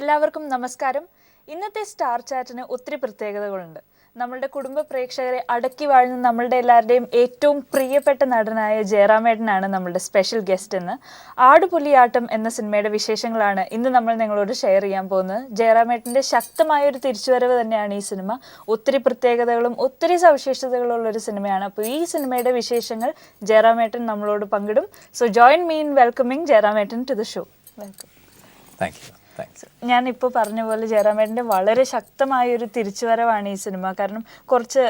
എല്ലാവർക്കും നമസ്കാരം. ഇന്നത്തെ സ്റ്റാർ ചാറ്റിന് ഒത്തിരി പ്രത്യേകതകളുണ്ട്. നമ്മളുടെ കുടുംബ പ്രേക്ഷകരെ അടക്കി വാഴുന്ന നമ്മളുടെ എല്ലാവരുടെയും ഏറ്റവും പ്രിയപ്പെട്ട നടനായ ജയറാമേട്ടനാണ് നമ്മളുടെ സ്പെഷ്യൽ ഗസ്റ്റ് എന്ന്. ആടുപുലിയാട്ടം എന്ന സിനിമയുടെ വിശേഷങ്ങളാണ് ഇന്ന് നമ്മൾ നിങ്ങളോട് ഷെയർ ചെയ്യാൻ പോകുന്നത്. ജയറാമേട്ടൻ്റെ ശക്തമായൊരു തിരിച്ചുവരവ് തന്നെയാണ് ഈ സിനിമ. ഒത്തിരി പ്രത്യേകതകളും ഒത്തിരി സവിശേഷതകളുള്ളൊരു സിനിമയാണ്. അപ്പോൾ ഈ സിനിമയുടെ വിശേഷങ്ങൾ ജയറാമേട്ടൻ നമ്മളോട് പങ്കിടും. So join me in welcoming ജയറാമേട്ടൻ to the show. Welcome. Thank you. ഞാനിപ്പോൾ പറഞ്ഞ പോലെ ജയറാമേട്ടൻ്റെ വളരെ ശക്തമായൊരു തിരിച്ചുവരവാണ് ഈ സിനിമ. കാരണം കുറച്ച്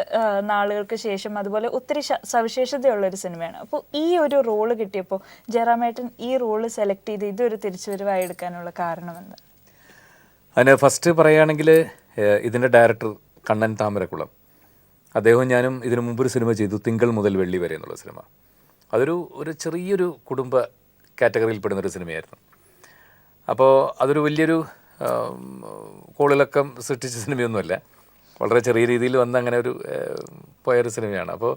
നാളുകൾക്ക് ശേഷം അതുപോലെ ഒത്തിരി സവിശേഷതയുള്ളൊരു സിനിമയാണ്. അപ്പോൾ ഈ ഒരു റോള് കിട്ടിയപ്പോൾ ജയറാമേട്ടൻ ഈ റോള് സെലക്ട് ചെയ്ത് ഇതൊരു തിരിച്ചുവരവായി എടുക്കാനുള്ള കാരണം എന്താ? അതിന് ഫസ്റ്റ് പറയുകയാണെങ്കിൽ ഇതിൻ്റെ ഡയറക്ടർ കണ്ണൻ താമരക്കുളം, അദ്ദേഹവും ഞാനും ഇതിനു മുമ്പൊരു സിനിമ ചെയ്തു, തിങ്കൾ മുതൽ വെള്ളി വരെ എന്നുള്ള സിനിമ. അതൊരു ചെറിയൊരു കുടുംബ കാറ്റഗറിയിൽപ്പെടുന്നൊരു സിനിമയായിരുന്നു. അപ്പോൾ അതൊരു വലിയൊരു കോളിളക്കം സൃഷ്ടിച്ച സിനിമയൊന്നുമല്ല, വളരെ ചെറിയ രീതിയിൽ വന്ന് അങ്ങനെ ഒരു പോയൊരു സിനിമയാണ്. അപ്പോൾ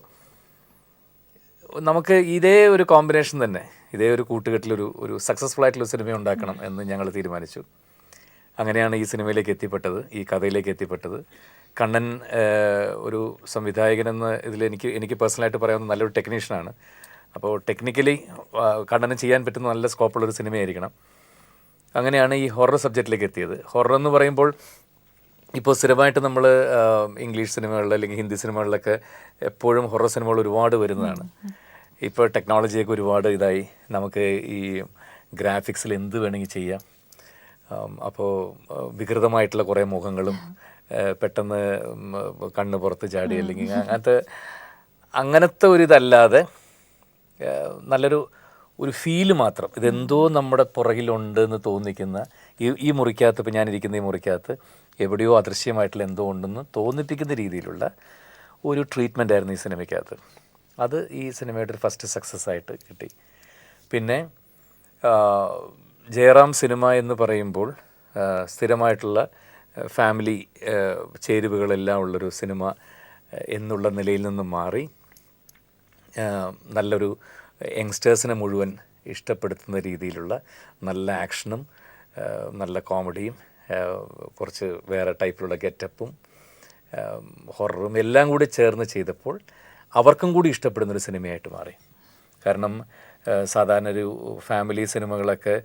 നമുക്ക് ഇതേ ഒരു കോമ്പിനേഷൻ തന്നെ, ഇതേ ഒരു കൂട്ടുകെട്ടിലൊരു സക്സസ്ഫുൾ ആയിട്ടുള്ള സിനിമ ഉണ്ടാക്കണം എന്ന് ഞങ്ങൾ തീരുമാനിച്ചു. അങ്ങനെയാണ് ഈ സിനിമയിലേക്ക് എത്തിപ്പെട്ടത്, ഈ കഥയിലേക്ക് എത്തിപ്പെട്ടത്. കണ്ണൻ ഒരു സംവിധായകനെന്ന് ഇതിൽ എനിക്ക് പേഴ്സണലായിട്ട് പറയാവുന്ന നല്ലൊരു ടെക്നീഷ്യനാണ്. അപ്പോൾ ടെക്നിക്കലി കണ്ണന് ചെയ്യാൻ പറ്റുന്ന നല്ല സ്കോപ്പുള്ളൊരു സിനിമയായിരിക്കണം. അങ്ങനെയാണ് ഈ ഹൊറർ സബ്ജക്റ്റിലേക്ക് എത്തിയത്. ഹൊറർ എന്ന് പറയുമ്പോൾ ഇപ്പോൾ സ്ഥിരമായിട്ട് നമ്മൾ ഇംഗ്ലീഷ് സിനിമകളിൽ അല്ലെങ്കിൽ ഹിന്ദി സിനിമകളിലൊക്കെ എപ്പോഴും ഹൊറർ സിനിമകൾ ഒരുപാട് വരുന്നതാണ്. ഇപ്പോൾ ടെക്നോളജിയൊക്കെ ഒരുപാട് ഇതായി, നമുക്ക് ഈ ഗ്രാഫിക്സിൽ എന്ത് വേണമെങ്കിൽ ചെയ്യാം. അപ്പോൾ വികൃതമായിട്ടുള്ള കുറേ മുഖങ്ങളും പെട്ടെന്ന് കണ്ണ് പുറത്ത് ചാടി അല്ലെങ്കിൽ അങ്ങനത്തെ ഒരിതല്ലാതെ നല്ലൊരു ഫീല് മാത്രം, ഇതെന്തോ നമ്മുടെ പുറകിലുണ്ട് എന്ന് തോന്നിക്കുന്ന ഈ മുറിക്കകത്ത്, ഇപ്പോൾ ഞാനിരിക്കുന്ന ഈ മുറിക്കകത്ത് എവിടെയോ അദൃശ്യമായിട്ടുള്ള എന്തോ ഉണ്ടെന്ന് തോന്നിപ്പിക്കുന്ന രീതിയിലുള്ള ഒരു ട്രീറ്റ്മെൻ്റ് ആയിരുന്നു ഈ സിനിമയ്ക്കകത്ത്. അത് ഈ സിനിമയുടെ ഒരു ഫസ്റ്റ് സക്സസ് ആയിട്ട് കിട്ടി. പിന്നെ ജയറാം സിനിമ എന്ന് പറയുമ്പോൾ സ്ഥിരമായിട്ടുള്ള ഫാമിലി ചേരുവകളെല്ലാം ഉള്ളൊരു സിനിമ എന്നുള്ള നിലയിൽ നിന്നും മാറി നല്ലൊരു യങ്സ്റ്റേഴ്സിനെ മുഴുവൻ ഇഷ്ടപ്പെടുത്തുന്ന രീതിയിലുള്ള നല്ല ആക്ഷനും നല്ല കോമഡിയും കുറച്ച് വേറെ ടൈപ്പിലുള്ള ഗെറ്റപ്പും ഹൊററും എല്ലാം കൂടി ചേർന്ന് ചെയ്തപ്പോൾ അവർക്കും കൂടി ഇഷ്ടപ്പെടുന്നൊരു സിനിമയായിട്ട് മാറി. കാരണം സാധാരണ ഒരു ഫാമിലി സിനിമകളൊക്കെ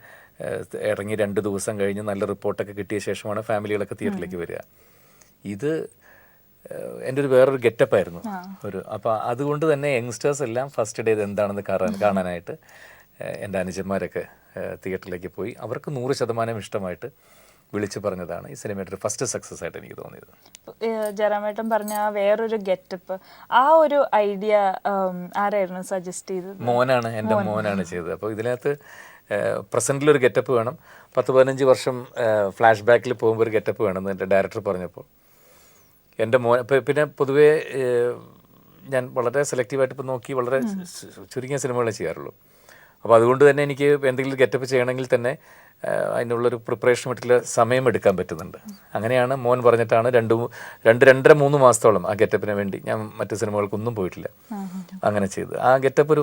ഇറങ്ങി 2 ദിവസം കഴിഞ്ഞ് നല്ല റിപ്പോർട്ടൊക്കെ കിട്ടിയ ശേഷമാണ് ഫാമിലികളൊക്കെ തിയേറ്ററിലേക്ക് വരിക. ഇത് എൻ്റെ വേറൊരു ഗെറ്റപ്പായിരുന്നു അപ്പോൾ അതുകൊണ്ട് തന്നെ യങ്സ്റ്റേഴ്സ് എല്ലാം ഫസ്റ്റ് ഡേ ഇത് എന്താണെന്ന് കാണാനായിട്ട് എൻ്റെ അനുജന്മാരൊക്കെ തിയേറ്ററിലേക്ക് പോയി. അവർക്ക് 100% ഇഷ്ടമായിട്ട് വിളിച്ചു പറഞ്ഞതാണ് ഈ സിനിമയുടെ ഫസ്റ്റ് സക്സസ് ആയിട്ട് എനിക്ക് തോന്നിയത്. ജയറാമേട്ടൻ പറഞ്ഞ വേറൊരു ഗെറ്റപ്പ്, ആ ഒരു ഐഡിയ ആരായിരുന്നു സജസ്റ്റ് ചെയ്തത്? മോനാണ്, എൻ്റെ മോനാണ് ചെയ്തത്. അപ്പോൾ ഇതിനകത്ത് പ്രസൻറ്റിലൊരു ഗെറ്റപ്പ് വേണം, 10-15 വർഷം ഫ്ലാഷ് ബാക്കിൽ പോകുമ്പോൾ ഒരു ഗെറ്റപ്പ് വേണമെന്ന് എൻ്റെ ഡയറക്ടർ പറഞ്ഞപ്പോൾ എൻ്റെ മോൻ, പിന്നെ പൊതുവേ ഞാൻ വളരെ സെലക്റ്റീവായിട്ട് ഇപ്പോൾ നോക്കി വളരെ ചുരുങ്ങിയ സിനിമകളെ ചെയ്യാറുള്ളൂ. അപ്പോൾ അതുകൊണ്ട് തന്നെ എനിക്ക് എന്തെങ്കിലും ഗെറ്റപ്പ് ചെയ്യണമെങ്കിൽ തന്നെ അതിനുള്ളൊരു പ്രിപ്പറേഷൻ മറ്റുള്ള സമയം എടുക്കാൻ പറ്റുന്നുണ്ട്. അങ്ങനെയാണ് മോൻ പറഞ്ഞിട്ടാണ് 2-2.5-3 മാസത്തോളം ആ ഗെറ്റപ്പിന് വേണ്ടി ഞാൻ മറ്റു സിനിമകൾക്കൊന്നും പോയിട്ടില്ല. അങ്ങനെ ചെയ്ത് ആ ഗെറ്റപ്പ്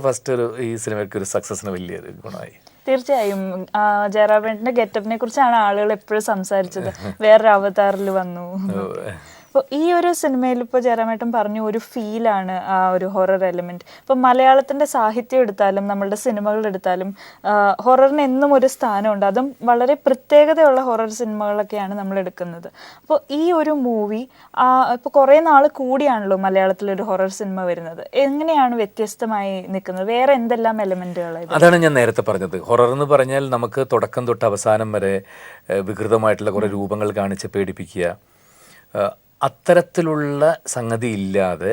ഈ സിനിമയ്ക്ക് ഒരു സക്സസിന് വലിയൊരു ഗുണമായി. തീർച്ചയായും ജയറാമേട്ടൻ്റെ ഗെറ്റപ്പിനെ കുറിച്ചാണ് ആളുകൾ എപ്പോഴും സംസാരിച്ചത്. വേറൊരു അവതാറിൽ വന്നു. അപ്പോൾ ഈ ഒരു സിനിമയിൽ ഇപ്പോൾ ജയറാമേട്ടൻ പറഞ്ഞു ഒരു ഫീലാണ് ആ ഒരു ഹൊറർ എലിമെൻറ്റ്. ഇപ്പോൾ മലയാളത്തിൻ്റെ സാഹിത്യം എടുത്താലും നമ്മളുടെ സിനിമകൾ എടുത്താലും ഹൊററിന് എന്നും ഒരു സ്ഥാനമുണ്ട്. അതും വളരെ പ്രത്യേകതയുള്ള ഹൊറർ സിനിമകളൊക്കെയാണ് നമ്മൾ എടുക്കുന്നത്. അപ്പോൾ ഈ ഒരു മൂവി ഇപ്പോൾ കുറേ നാൾ കൂടിയാണല്ലോ മലയാളത്തിലൊരു ഹൊറർ സിനിമ വരുന്നത്. എങ്ങനെയാണ് വ്യത്യസ്തമായി നിൽക്കുന്നത്? വേറെ എന്തെല്ലാം എലിമെൻറ്റുകളാണ്? അതാണ് ഞാൻ നേരത്തെ പറഞ്ഞത്. ഹൊറർ എന്ന് പറഞ്ഞാൽ നമുക്ക് തുടക്കം തൊട്ട് അവസാനം വരെ വികൃതമായിട്ടുള്ള കുറേ രൂപങ്ങൾ കാണിച്ച് പേടിപ്പിക്കുക, അത്തരത്തിലുള്ള സംഗതി ഇല്ലാതെ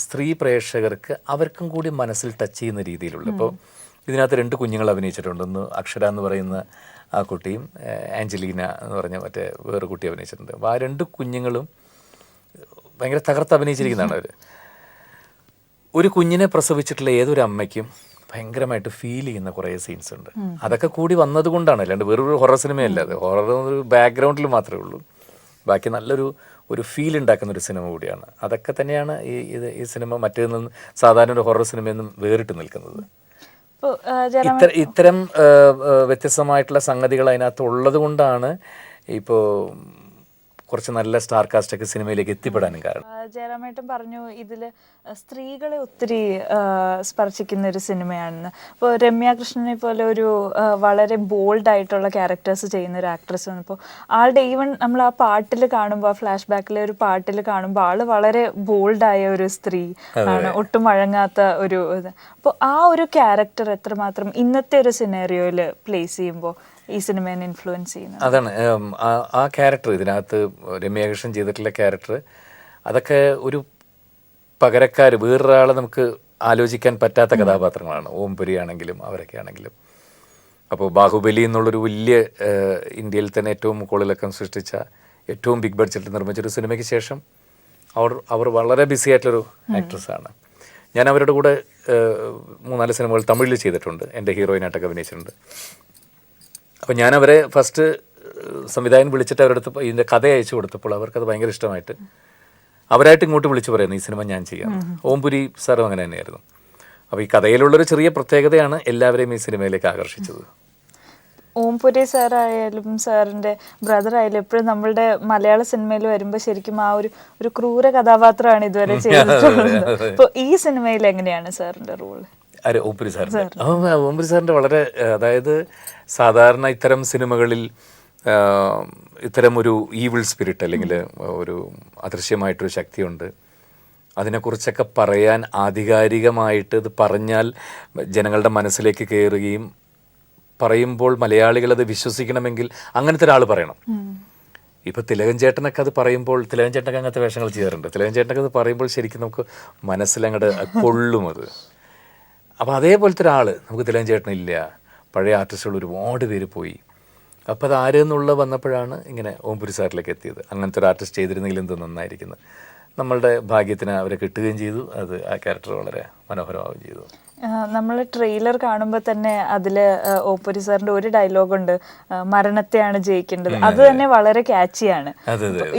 സ്ത്രീ പ്രേക്ഷകർക്ക് അവർക്കും കൂടി മനസ്സിൽ ടച്ച് ചെയ്യുന്ന രീതിയിലുള്ള. ഇപ്പോൾ ഇതിനകത്ത് 2 കുഞ്ഞുങ്ങൾ അഭിനയിച്ചിട്ടുണ്ട്. ഒന്ന് അക്ഷര എന്ന് പറയുന്ന ആ കുട്ടിയും ആഞ്ചലീന എന്ന് പറഞ്ഞ മറ്റേ വേറെ കുട്ടി അഭിനയിച്ചിട്ടുണ്ട്. അപ്പോൾ ആ 2 കുഞ്ഞുങ്ങളും ഭയങ്കര തകർത്ത് അഭിനയിച്ചിരിക്കുന്നതാണ് അവർ. ഒരു കുഞ്ഞിനെ പ്രസവിച്ചിട്ടുള്ള ഏതൊരു അമ്മയ്ക്കും ഭയങ്കരമായിട്ട് ഫീൽ ചെയ്യുന്ന കുറേ സീൻസ് ഉണ്ട്. അതൊക്കെ കൂടി വന്നത് കൊണ്ടാണ്, അല്ലാണ്ട് വേറൊരു ഹൊറർ സിനിമയല്ല അത്. ഹൊറർ ഒരു ബാക്ക്ഗ്രൗണ്ടിൽ മാത്രമേ ഉള്ളൂ. ബാക്കി നല്ലൊരു ഫീൽ ഉണ്ടാക്കുന്ന ഒരു സിനിമ കൂടിയാണ്. അതൊക്കെ തന്നെയാണ് ഈ സിനിമ മറ്റേതിൽ നിന്ന് സാധാരണ ഒരു ഹൊറർ സിനിമയിൽ നിന്നും വേറിട്ട് നിൽക്കുന്നത്. ഇത്തരം വ്യത്യസ്തമായിട്ടുള്ള സംഗതികൾ അതിനകത്ത് ഉള്ളത് കൊണ്ടാണ് ഇപ്പോൾ കുറച്ച് നല്ല സ്റ്റാർ കാസ്റ്റൊക്കെ സിനിമയിലേക്ക് എത്തിപ്പെടാനും കാരണം. ജയറാമേട്ടൻ പറഞ്ഞു ഇതില് സ്ത്രീകളെ ഒത്തിരി സ്പർശിക്കുന്ന ഒരു സിനിമയാണെന്ന്. ഇപ്പോൾ രമ്യ കൃഷ്ണനെ പോലെ ഒരു വളരെ ബോൾഡ് ആയിട്ടുള്ള ക്യാരക്ടേഴ്സ് ചെയ്യുന്ന ഒരു ആക്ട്രസ് വന്നപ്പോൾ ആളുടെ ഈവൻ നമ്മൾ ആ പാട്ടിൽ കാണുമ്പോൾ, ആ ഫ്ലാഷ് ബാക്കിലെ ഒരു പാട്ടിൽ കാണുമ്പോൾ ആള് വളരെ ബോൾഡായ ഒരു സ്ത്രീ ആണ്, ഒട്ടും വഴങ്ങാത്ത ഒരു ഇത്. അപ്പോൾ ആ ഒരു ക്യാരക്ടർ എത്രമാത്രം ഇന്നത്തെ ഒരു സിനാരിയോയിൽ പ്ലേസ് ചെയ്യുമ്പോൾ ഈ സിനിമയെ ഇൻഫ്ലുവൻസ് ചെയ്യുന്നത്? അതാണ് ആ ക്യാരക്ടർ, ഇതിനകത്ത് രമ്യകൃഷ്ണൻ ചെയ്തിട്ടുള്ള ക്യാരക്ടർ, അതൊക്കെ ഒരു പകരക്കാർ, വേറൊരാളെ നമുക്ക് ആലോചിക്കാൻ പറ്റാത്ത കഥാപാത്രങ്ങളാണ്. ഓംപുരി ആണെങ്കിലും അവരൊക്കെ ആണെങ്കിലും. അപ്പോൾ ബാഹുബലി എന്നുള്ളൊരു വലിയ ഇന്ത്യയിൽ തന്നെ ഏറ്റവും മുകളിലക്കം സൃഷ്ടിച്ച ഏറ്റവും ബിഗ് ബഡ്ജറ്റിൽ നിർമ്മിച്ചൊരു സിനിമയ്ക്ക് ശേഷം അവർ വളരെ ബിസി ആയിട്ടുള്ളൊരു ആക്ട്രസ്സാണ്. ഞാൻ അവരുടെ കൂടെ 3-4 സിനിമകൾ തമിഴിൽ ചെയ്തിട്ടുണ്ട്, എൻ്റെ ഹീറോയിനായിട്ടൊക്കെ അഭിനയിച്ചിട്ടുണ്ട്. അപ്പോൾ ഞാനവരെ ഫസ്റ്റ് സംവിധായകൻ വിളിച്ചിട്ട് അവരുടെ അടുത്ത് ഇതിൻ്റെ കഥ അയച്ചു കൊടുത്തപ്പോൾ അവർക്കത് ഭയങ്കര ഇഷ്ടമായിട്ട് അവരായിട്ട് ഇങ്ങോട്ട് വിളിച്ച് പറയുന്നു ഈ സിനിമ ഞാൻ ചെയ്യാം. ഓംപുരി സാറും അങ്ങനെ തന്നെയായിരുന്നു. അപ്പോൾ ഈ കഥയിലുള്ളൊരു ചെറിയ പ്രത്യേകതയാണ് എല്ലാവരെയും ഈ സിനിമയിലേക്ക് ആകർഷിച്ചത്. ഓംപുരി സാറായാലും സാറിൻ്റെ ബ്രദർ ആയാലും എപ്പോഴും നമ്മളുടെ മലയാള സിനിമയിൽ വരുമ്പോൾ ശരിക്കും ആ ഒരു ക്രൂര കഥാപാത്രമാണ് ഇതുവരെ ചെയ്തിട്ടുള്ളത്. അപ്പോൾ ഈ സിനിമയിൽ എങ്ങനെയാണ് സാറിൻ്റെ റോള്? ഓംപുരി സാറിൻ്റെ ഓംപുരി സാറിൻ്റെ വളരെ, അതായത് സാധാരണ ഇത്തരം സിനിമകളിൽ ഇത്തരം ഒരു ഈവിൾ സ്പിരിറ്റ് അല്ലെങ്കിൽ ഒരു അദൃശ്യമായിട്ടൊരു ശക്തിയുണ്ട്, അതിനെക്കുറിച്ചൊക്കെ പറയാൻ ആധികാരികമായിട്ട് ഇത് പറഞ്ഞാൽ ജനങ്ങളുടെ മനസ്സിലേക്ക് കയറുകയും പറയുമ്പോൾ മലയാളികളത് വിശ്വസിക്കണമെങ്കിൽ അങ്ങനത്തെ ഒരാൾ പറയണം. ഇപ്പോൾ തിലകൻ ചേട്ടനൊക്കെ അത് പറയുമ്പോൾ, തിലകൻ ചേട്ടനൊക്കെ അങ്ങനത്തെ വേഷങ്ങൾ ചെയ്യാറുണ്ട്. തിലകൻ ചേട്ടനൊക്കെ അത് പറയുമ്പോൾ ശരിക്കും നമുക്ക് മനസ്സിലങ്ങോട്ട് കൊള്ളും അത്. അപ്പോൾ അതേപോലത്തെ ഒരാൾ നമുക്ക് തിലകൻ ചേട്ടനില്ല. പഴയ ആർട്ടിസ്റ്റുകൾ ഒരുപാട് പേര് പോയി. അപ്പോൾ അത് ആരെന്നുള്ള വന്നപ്പോഴാണ് ഇങ്ങനെ ഓംപുരി സാറിലേക്ക് എത്തിയത്. അങ്ങനത്തെ ഒരു ആർട്ടിസ്റ്റ് ചെയ്തിരുന്നെങ്കിൽ എന്ത് നന്നായിരിക്കുന്നത്. നമ്മളുടെ ഭാഗ്യത്തിന് അവരെ കിട്ടുകയും ചെയ്തു. അത് ആ ക്യാരക്ടർ വളരെ മനോഹരമാവുകയും ചെയ്തു. നമ്മൾ ട്രെയിലർ കാണുമ്പോൾ തന്നെ അതിൽ ഓംപുരി സാറിൻ്റെ ഒരു ഡയലോഗുണ്ട്, മരണത്തെയാണ് ജയിക്കേണ്ടത്. അത് തന്നെ വളരെ ക്യാച്ചിയാണ്.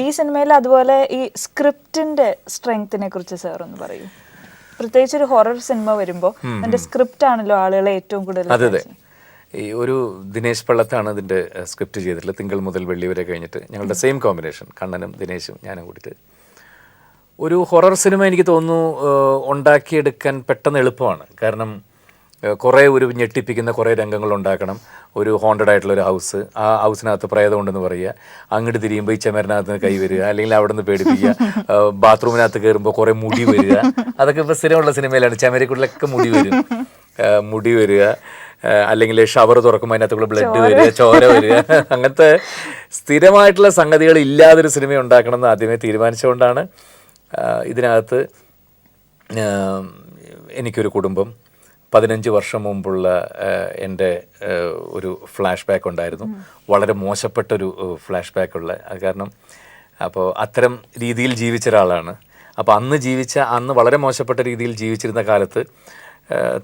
ഈ സിനിമയിൽ അതുപോലെ ഈ സ്ക്രിപ്റ്റിൻ്റെ സ്ട്രെങ്ത്തിനെ കുറിച്ച് സാർ ഒന്ന് പറയൂ. പ്രത്യേകിച്ച് ഒരു ഹൊറർ സിനിമ വരുമ്പോൾ അതിൻ്റെ സ്ക്രിപ്റ്റ് ആണല്ലോ ആളുകളെ ഏറ്റവും കൂടുതൽ. അതെ, ഈ ഒരു ദിനേശ് പള്ളത്താണ് ഇതിൻ്റെ സ്ക്രിപ്റ്റ് ചെയ്തിട്ടുള്ളത്. തിങ്കൾ മുതൽ വെള്ളി വരെ കഴിഞ്ഞിട്ട് ഞങ്ങളുടെ സെയിം കോമ്പിനേഷൻ, കണ്ണനും ദിനേശും ഞാനും കൂടിയിട്ട് ഒരു ഹൊറർ സിനിമ എനിക്ക് തോന്നുന്നു ഉണ്ടാക്കിയെടുക്കാൻ പെട്ടെന്ന് എളുപ്പമാണ്. കാരണം കുറേ ഒരു ഞെട്ടിപ്പിക്കുന്ന കുറേ രംഗങ്ങൾ ഉണ്ടാക്കണം. ഒരു ഹോണ്ടഡ് ആയിട്ടുള്ള ഒരു ഹൗസ്, ആ ഹൗസിനകത്ത് പ്രേതം ഉണ്ടെന്ന് പറയുക, അങ്ങോട്ട് തിരിയുമ്പോൾ ഈ ചമരിനകത്ത് നിന്ന് കൈ വരിക, അല്ലെങ്കിൽ അവിടെ നിന്ന് പേടിപ്പിക്കുക, ബാത്റൂമിനകത്ത് കയറുമ്പോൾ കുറേ മുടി വരിക. അതൊക്കെ ഇപ്പോൾ സ്ഥിരമുള്ള സിനിമയിലാണ്. ചമരിക്കുള്ളിലൊക്കെ മുടി വരിക, അല്ലെങ്കിൽ ഷവർ തുറക്കുമ്പോൾ അതിനകത്തുള്ള ബ്ലഡ് വരിക, ചോര വരിക. അങ്ങനത്തെ സ്ഥിരമായിട്ടുള്ള സംഗതികൾ ഇല്ലാതൊരു സിനിമ ഉണ്ടാക്കണമെന്ന് ആദ്യമേ തീരുമാനിച്ചുകൊണ്ടാണ് ഇതിനകത്ത് എനിക്കൊരു കുടുംബം 15 വർഷം മുമ്പുള്ള എൻ്റെ ഒരു ഫ്ലാഷ് ബാക്ക് ഉണ്ടായിരുന്നു. വളരെ മോശപ്പെട്ടൊരു ഫ്ലാഷ് ബാക്കുള്ള കാരണം. അപ്പോൾ അത്തരം രീതിയിൽ ജീവിച്ച ഒരാളാണ്. അപ്പോൾ അന്ന് വളരെ മോശപ്പെട്ട രീതിയിൽ ജീവിച്ചിരുന്ന കാലത്ത്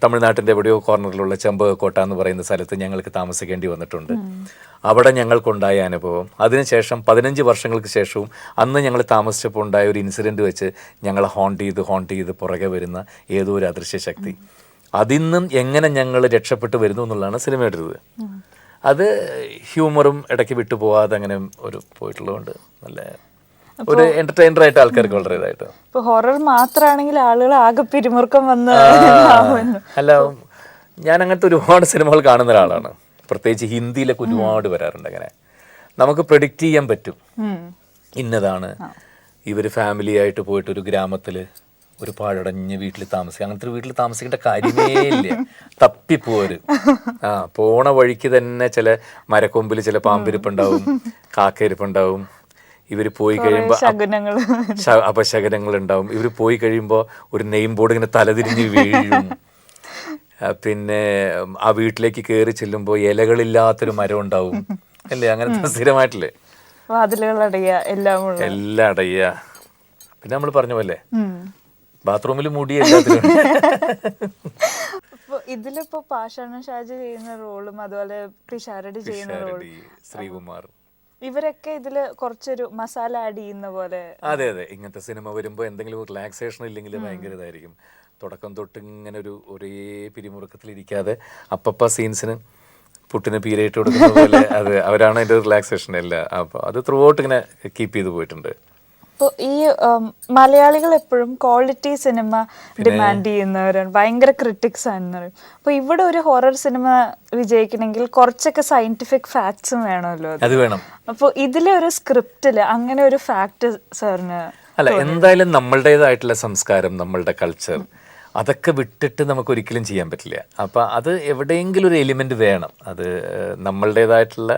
തമിഴ്നാട്ടിൻ്റെ എവിടെയോ കോർണറിലുള്ള ചെമ്പകക്കോട്ട എന്ന് പറയുന്ന സ്ഥലത്ത് ഞങ്ങൾക്ക് താമസിക്കേണ്ടി വന്നിട്ടുണ്ട്. അവിടെ ഞങ്ങൾക്കുണ്ടായ അനുഭവം, അതിനുശേഷം 15 വർഷങ്ങൾക്ക് ശേഷവും അന്ന് ഞങ്ങൾ താമസിച്ചപ്പോൾ ഉണ്ടായ ഒരു ഇൻസിഡൻറ്റ് വെച്ച് ഞങ്ങളെ ഹോണ്ട് ചെയ്ത് പുറകെ വരുന്ന ഏതോ ഒരു അദൃശ്യ ശക്തി, അതിൽ നിന്നും എങ്ങനെ ഞങ്ങൾ രക്ഷപ്പെട്ടു വരുന്നു എന്നുള്ളതാണ് സിനിമയുടെ ഇത്. അത് ഹ്യൂമറും ഇടയ്ക്ക് വിട്ടു പോവാതെ അങ്ങനെ ഒരു പോയിട്ടുള്ളതുകൊണ്ട് നല്ല ഒരു എന്റർടൈനർ ആയിട്ട് ആൾക്കാർക്ക് വളരെ ഇതായിട്ട്. ഇപ്പൊ ഹൊറർ മാത്രമാണെങ്കിൽ ആളുകൾ ആകെ പിരിമുറുക്കം വന്ന്. അല്ല, ഞാൻ അങ്ങനത്തെ ഒരുപാട് സിനിമകൾ കാണുന്ന ഒരാളാണ്. പ്രത്യേകിച്ച് ഹിന്ദിയിലൊക്കെ ഒരുപാട് വരാറുണ്ട്. അങ്ങനെ നമുക്ക് പ്രെഡിക്റ്റ് ചെയ്യാൻ പറ്റും ഇന്നതാണ്. ഇവർ ഫാമിലി ആയിട്ട് പോയിട്ട് ഒരു ഗ്രാമത്തിൽ ഒരു പാഴടഞ്ഞ് വീട്ടിൽ താമസിക്കുക. അങ്ങനത്തെ ഒരു വീട്ടിൽ താമസിക്കേണ്ട കാര്യമേ ഇല്ല, തപ്പിപ്പോര്. പോണ വഴിക്ക് തന്നെ ചില മരക്കൊമ്പിൽ ചില പാമ്പിരിപ്പുണ്ടാവും, കാക്കയിരിപ്പുണ്ടാവും. ഇവർ പോയി കഴിയുമ്പോൾ അപശകനങ്ങൾ ഉണ്ടാവും. ഇവർ പോയി കഴിയുമ്പോൾ ഒരു നെയിം ബോർഡ് ഇങ്ങനെ തലതിരിഞ്ഞ് വീഴും. പിന്നെ ആ വീട്ടിലേക്ക് കയറി ചെല്ലുമ്പോൾ ഇലകളില്ലാത്തൊരു മരം ഉണ്ടാവും അല്ലേ, അങ്ങനത്തെ സ്ഥിരമായിട്ടില്ലേ, എല്ലാം അടയ്യ. പിന്നെ നമ്മൾ പറഞ്ഞ പോലെ ബാത്റൂമിൽ മുടി എല്ലാത്തിലും. ഇതിലിപ്പോ പാഷാണ ഷാജി ചെയ്യുന്ന റോളും അതുപോലെ പിഷാരടി ചെയ്യുന്ന റോളും ശ്രീകുമാർ ഇവരൊക്കെ ഇതില് കുറച്ചൊരു മസാല ആഡ് ചെയ്യുന്ന പോലെ. അതെ അതെ, ഇങ്ങനത്തെ സിനിമ വരുമ്പോൾ എന്തെങ്കിലും റിലാക്സേഷൻ ഇല്ലെങ്കിൽ ഭയങ്കര ഇതായിരിക്കും. തുടക്കം തൊട്ട് ഇങ്ങനെ ഒരേ പിരിമുറുക്കത്തിലിരിക്കാതെ അപ്പപ്പ സീൻസിന് പുട്ടിന് പീരയിട്ട് കൊടുക്കുന്ന പോലെ അത് അവരാണ് അതിൻ്റെ റിലാക്സേഷൻ എല്ലാം. അപ്പോൾ അത് ത്രൂ ഔട്ട് ഇങ്ങനെ കീപ്പ് ചെയ്ത് പോയിട്ടുണ്ട്. അപ്പോൾ ഈ മലയാളികൾ എപ്പോഴും ക്വാളിറ്റി സിനിമ ഡിമാൻഡ് ചെയ്യുന്നവരാണ്, ഭയങ്കര ക്രിട്ടിക്സ് ആണെന്ന് പറയും. അപ്പോൾ ഇവിടെ ഒരു ഹൊറർ സിനിമ വിജയിക്കണമെങ്കിൽ കുറച്ചൊക്കെ സയന്റിഫിക് ഫാക്ട്സും വേണമല്ലോ. അത് വേണം. അപ്പോൾ ഇതിലെ ഒരു സ്ക്രിപ്റ്റിൽ അങ്ങനെ ഒരു ഫാക്ട് സാറിന് അല്ല, എന്തായാലും നമ്മളുടേതായിട്ടുള്ള സംസ്കാരം, നമ്മളുടെ കൾച്ചർ, അതൊക്കെ വിട്ടിട്ട് നമുക്ക് ഒരിക്കലും ചെയ്യാൻ പറ്റില്ല. അപ്പോൾ അത് എവിടെയെങ്കിലും ഒരു എലിമെൻ്റ് വേണം. അത് നമ്മളുടേതായിട്ടുള്ള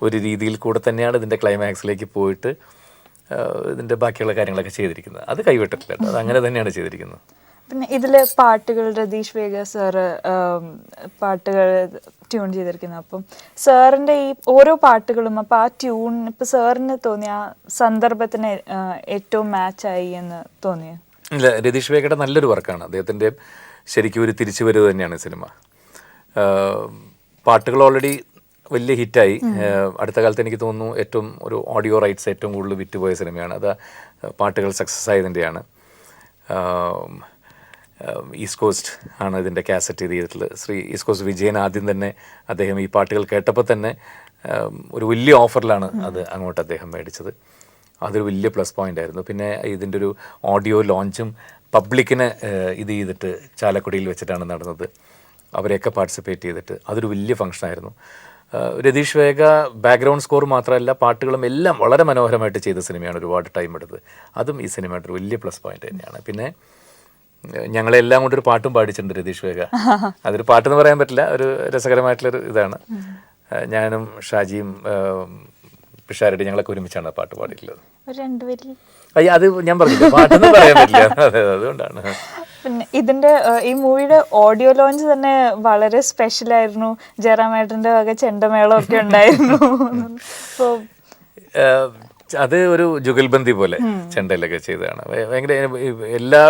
ഒരു രീതിയിൽ കൂടെ തന്നെയാണ് ഇതിൻ്റെ ക്ലൈമാക്സിലേക്ക് പോയിട്ട് ഇതിൻ്റെ ബാക്കിയുള്ള കാര്യങ്ങളൊക്കെ ചെയ്തിരിക്കുന്നത്. അത് കൈവിട്ടിട്ടില്ല കേട്ടോ, അത് അങ്ങനെ തന്നെയാണ് ചെയ്തിരിക്കുന്നത്. പിന്നെ ഇതിലെ പാട്ടുകൾ രതീഷ് വേഗ സാറ് പാട്ടുകൾ ട്യൂൺ ചെയ്തിരിക്കുന്നത്. അപ്പം സാറിൻ്റെ ഈ ഓരോ പാട്ടുകളും അപ്പോൾ ആ ട്യൂൺ ഇപ്പം സാറിന് തോന്നിയ ആ സന്ദർഭത്തിന് ഏറ്റവും മാച്ചായി എന്ന് തോന്നിയത്? ഇല്ല, രതീഷ് വേഗയുടെ നല്ലൊരു വർക്കാണ്. അദ്ദേഹത്തിൻ്റെ ശരിക്കും ഒരു തിരിച്ചുവരവ് തന്നെയാണ് സിനിമ. പാട്ടുകൾ ഓൾറെഡി വലിയ ഹിറ്റായി. അടുത്ത കാലത്ത് എനിക്ക് തോന്നുന്നു ഏറ്റവും ഒരു ഓഡിയോ റൈറ്റ്സ് ഏറ്റവും കൂടുതൽ വിറ്റുപോയ സിനിമയാണ് അത്. പാട്ടുകൾ സക്സസ് ആയതിൻ്റെയാണ്. ഈസ്റ്റ് കോസ്റ്റ് ആണ് ഇതിൻ്റെ കാസറ്റ് ചെയ്തിട്ടുള്ളത്. ഈസ്റ്റ് കോസ്റ്റ് വിജയൻ ആദ്യം തന്നെ അദ്ദേഹം ഈ പാട്ടുകൾ കേട്ടപ്പോൾ തന്നെ ഒരു വലിയ ഓഫറിലാണ് അത് അങ്ങോട്ട് അദ്ദേഹം മേടിച്ചത്. അതൊരു വലിയ പ്ലസ് പോയിൻ്റ് ആയിരുന്നു. പിന്നെ ഇതിൻ്റെ ഒരു ഓഡിയോ ലോഞ്ചും പബ്ലിക്കിനെ ഇത് ചെയ്തിട്ട് ചാലക്കുടിയിൽ വെച്ചിട്ടാണ് നടന്നത്. അവരെയൊക്കെ പാർട്ടിസിപ്പേറ്റ് ചെയ്തിട്ട് അതൊരു വലിയ ഫംഗ്ഷനായിരുന്നു. രതീഷ് വേഗ ബാക്ക്ഗ്രൗണ്ട് സ്കോർ മാത്രമല്ല പാട്ടുകളും എല്ലാം വളരെ മനോഹരമായിട്ട് ചെയ്ത സിനിമയാണ്. ഒരുപാട് ടൈം എടുത്ത്. അതും ഈ സിനിമയുടെ ഒരു വലിയ പ്ലസ് പോയിന്റ് തന്നെയാണ്. പിന്നെ ഞങ്ങളെല്ലാം കൊണ്ടൊരു പാട്ടും പാടിച്ചിട്ടുണ്ട് രതീഷ് വേഗ. അതൊരു പാട്ടെന്ന് പറയാൻ പറ്റില്ല, ഒരു രസകരമായിട്ടുള്ളൊരു ഇതാണ്. ഞാനും ഷാജിയും പിഷാരടി ഞങ്ങളൊക്കെ ഒരുമിച്ചാണ് പാട്ട് പാടിയിട്ടുള്ളത്. അയ്യ, അത് ഞാൻ പറഞ്ഞില്ല, പാട്ടെന്ന് പറയാൻ പറ്റില്ല. അതെ, അതുകൊണ്ടാണ്. പിന്നെ ഇതിന്റെ ഈ മൂവിയുടെ ഓഡിയോ ലോഞ്ച് തന്നെ വളരെ സ്പെഷ്യൽ ആയിരുന്നു. ജയറാമേട്ടന്റെ വക ചെണ്ടമേളം ഒക്കെ ഉണ്ടായിരുന്നു. അത് ഒരു ജുഗൽബന്ദി പോലെ ചെണ്ടയിലൊക്കെ ചെയ്തതാണ്. ഭയങ്കര എല്ലാ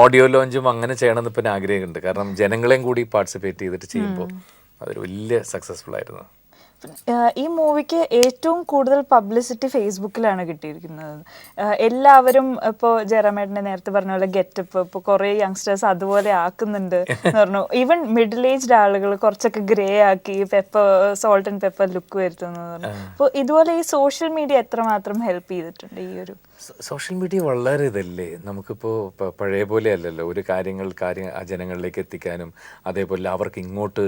ഓഡിയോ ലോഞ്ചും അങ്ങനെ ചെയ്യണമെന്ന് ഇപ്പം ആഗ്രഹമുണ്ട്. കാരണം ജനങ്ങളെയും കൂടി പാർട്ടിസിപ്പേറ്റ് ചെയ്തിട്ട് ചെയ്യുമ്പോൾ അതൊരു വലിയ സക്സസ്ഫുൾ ആയിരുന്നു. ഈ മൂവിക്ക് ഏറ്റവും കൂടുതൽ പബ്ലിസിറ്റി ഫേസ്ബുക്കിലാണ് കിട്ടിയിരിക്കുന്നത്. എല്ലാവരും ഇപ്പോൾ ജയറാമേട്ടനെ നേരത്തെ പറഞ്ഞ പോലെ ഗെറ്റപ്പ് ഇപ്പോൾ കുറേ യങ്സ്റ്റേഴ്സ് അതുപോലെ ആക്കുന്നുണ്ട് എന്ന് പറഞ്ഞു. ഈവൻ മിഡിൽ ഏജ്ഡ് ആളുകൾ കുറച്ചൊക്കെ ഗ്രേ ആക്കി സോൾട്ട് ആൻഡ് പെപ്പർ ലുക്ക് വരുത്തുന്നു പറഞ്ഞു. അപ്പോൾ ഇതുപോലെ ഈ സോഷ്യൽ മീഡിയ എത്രമാത്രം ഹെൽപ്പ് ചെയ്തിട്ടുണ്ട് ഈ ഒരു? സോഷ്യൽ മീഡിയ വളരെ ഇതല്ലേ, നമുക്കിപ്പോൾ പഴയ പോലെ അല്ലല്ലോ. ഒരു കാര്യം ജനങ്ങളിലേക്ക് എത്തിക്കാനും അതേപോലെ അവർക്ക് ഇങ്ങോട്ട്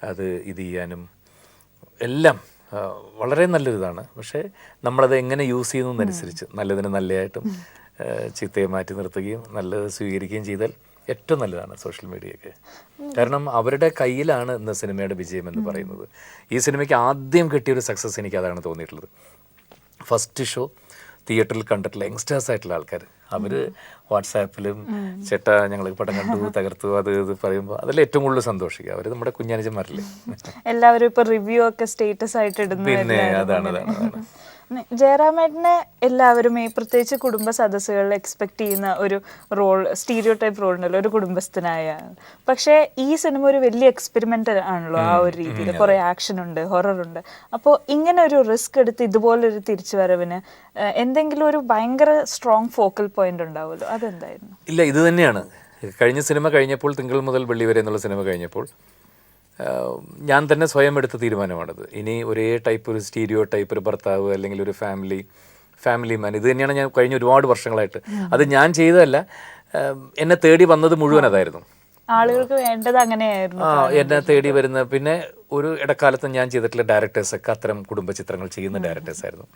അത് ഇത് ചെയ്യാനും എല്ലാം വളരെ നല്ലൊരിതാണ്. പക്ഷേ നമ്മളത് എങ്ങനെ യൂസ് ചെയ്യുന്നതനുസരിച്ച് നല്ലതിന് നല്ലതായിട്ടും ചീത്തയെ മാറ്റി നിർത്തുകയും നല്ലത് സ്വീകരിക്കുകയും ചെയ്താൽ ഏറ്റവും നല്ലതാണ് സോഷ്യൽ മീഡിയയൊക്കെ. കാരണം അവരുടെ കയ്യിലാണ് ഇന്ന് സിനിമയുടെ വിജയം എന്ന് പറയുന്നത്. ഈ സിനിമയ്ക്ക് ആദ്യം കിട്ടിയൊരു സക്സസ് എനിക്ക് അതാണ് തോന്നിയിട്ടുള്ളത്. ഫസ്റ്റ് ഷോ തിയേറ്ററിൽ കണ്ടിട്ടുള്ള യങ്സ്റ്റേഴ്സ് ആയിട്ടുള്ള ആൾക്കാർ അവർ വാട്സാപ്പിലും ചേട്ടാ ഞങ്ങൾ പടം കണ്ടു തകർത്തു അത് ഇത് പറയുമ്പോൾ അതിൽ ഏറ്റവും കൂടുതൽ സന്തോഷിക്കുക. അവർ നമ്മുടെ കുഞ്ഞാനിച്ചന്മാരല്ലേ. എല്ലാവരും ഇപ്പൊ റിവ്യൂ ഒക്കെ സ്റ്റേറ്റസ് ആയിട്ട് ഇടുന്നു. പിന്നെ അതാണ് ജയറാമേട്ടനെ എല്ലാവരും ഈ പ്രത്യേകിച്ച് കുടുംബ സദസ്സുകളിൽ എക്സ്പെക്ട് ചെയ്യുന്ന ഒരു റോൾ, സ്റ്റീരിയോ ടൈപ്പ് റോൾ ഉണ്ടല്ലോ, ഒരു കുടുംബസ്ഥനായ. പക്ഷേ ഈ സിനിമ ഒരു വലിയ എക്സ്പെരിമെന്റ് ആണല്ലോ. ആ ഒരു രീതിയിൽ കുറെ ആക്ഷൻ ഉണ്ട്, ഹൊറർ ഉണ്ട്. അപ്പോൾ ഇങ്ങനെ ഒരു റിസ്ക് എടുത്ത് ഇതുപോലൊരു തിരിച്ചുവരവിന് എന്തെങ്കിലും ഒരു ഭയങ്കര സ്ട്രോങ് ഫോക്കൽ പോയിന്റ് ഉണ്ടാവുമല്ലോ, അതെന്തായിരുന്നു? ഇല്ല, ഇത് തന്നെയാണ്. കഴിഞ്ഞ സിനിമ കഴിഞ്ഞപ്പോൾ, തിങ്കൾ മുതൽ വെള്ളി വരെ എന്നുള്ള സിനിമ കഴിഞ്ഞപ്പോൾ ഞാൻ തന്നെ സ്വയം എടുത്ത തീരുമാനമാണത്. ഇനി ഒരേ ടൈപ്പ് ഒരു സ്റ്റീരിയോ ടൈപ്പ് ഒരു ഭർത്താവ് അല്ലെങ്കിൽ ഒരു ഫാമിലി മാൻ, ഇത് തന്നെയാണ് ഞാൻ കഴിഞ്ഞ ഒരുപാട് വർഷങ്ങളായിട്ട്. അത് ഞാൻ ചെയ്തതല്ല, എന്നെ തേടി വന്നത് മുഴുവൻ അതായിരുന്നു. ആളുകൾക്ക് വേണ്ടത് അങ്ങനെയായിരുന്നു. എന്നെ തേടി വരുന്ന, പിന്നെ ഒരു ഇടക്കാലത്ത് ഞാൻ ചെയ്തിട്ടുള്ള ഡയറക്ടേഴ്സൊക്കെ അത്തരം കുടുംബ ചിത്രങ്ങൾ ചെയ്യുന്ന ഡയറക്ടേഴ്സായിരുന്നു.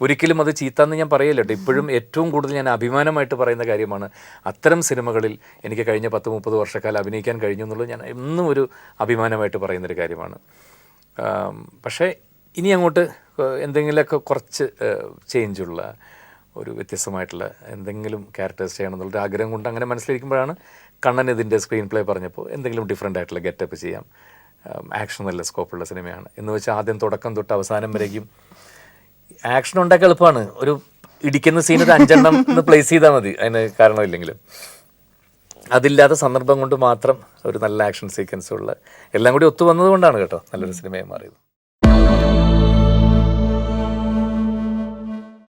ഒരിക്കലും അത് ചീത്താന്ന് ഞാൻ പറയില്ല കേട്ടോ. ഇപ്പോഴും ഏറ്റവും കൂടുതൽ ഞാൻ അഭിമാനമായിട്ട് പറയുന്ന കാര്യമാണ് അത്തരം സിനിമകളിൽ എനിക്ക് കഴിഞ്ഞ 10-30 വർഷക്കാലം അഭിനയിക്കാൻ കഴിഞ്ഞു എന്നുള്ളത് ഞാൻ എന്നും ഒരു അഭിമാനമായിട്ട് പറയുന്നൊരു കാര്യമാണ്. പക്ഷേ ഇനി അങ്ങോട്ട് എന്തെങ്കിലുമൊക്കെ കുറച്ച് ചേഞ്ചുള്ള ഒരു വ്യത്യസ്തമായിട്ടുള്ള എന്തെങ്കിലും ക്യാരക്ടേഴ്സ് ചെയ്യണം എന്നുള്ളൊരു ആഗ്രഹം കൊണ്ട് അങ്ങനെ മനസ്സിലിരിക്കുമ്പോഴാണ് കണ്ണൻ ഇതിൻ്റെ സ്ക്രീൻ പ്ലേ പറഞ്ഞപ്പോൾ എന്തെങ്കിലും ഡിഫറെൻ്റ് ആയിട്ടുള്ള ഗെറ്റപ്പ് ചെയ്യാം, ആക്ഷൻ നല്ല സ്കോപ്പുള്ള സിനിമയാണ് എന്ന് വെച്ചാൽ ആദ്യം തുടക്കം തൊട്ട് അവസാനം വരേക്കും ആക്ഷൻ ഉണ്ടാക്കാൻ എളുപ്പമാണ്. ഒരു ഇടിക്കുന്ന സീൻ ഒരു 5 എണ്ണം പ്ലേസ് ചെയ്താൽ മതി, അതിന് കാരണമില്ലെങ്കിലും. അതില്ലാത്ത സന്ദർഭം കൊണ്ട് മാത്രം ഒരു നല്ല ആക്ഷൻ സീക്വൻസുള്ള എല്ലാം കൂടി ഒത്തു വന്നതുകൊണ്ടാണ് കേട്ടോ നല്ലൊരു സിനിമയായി മാറിയത്.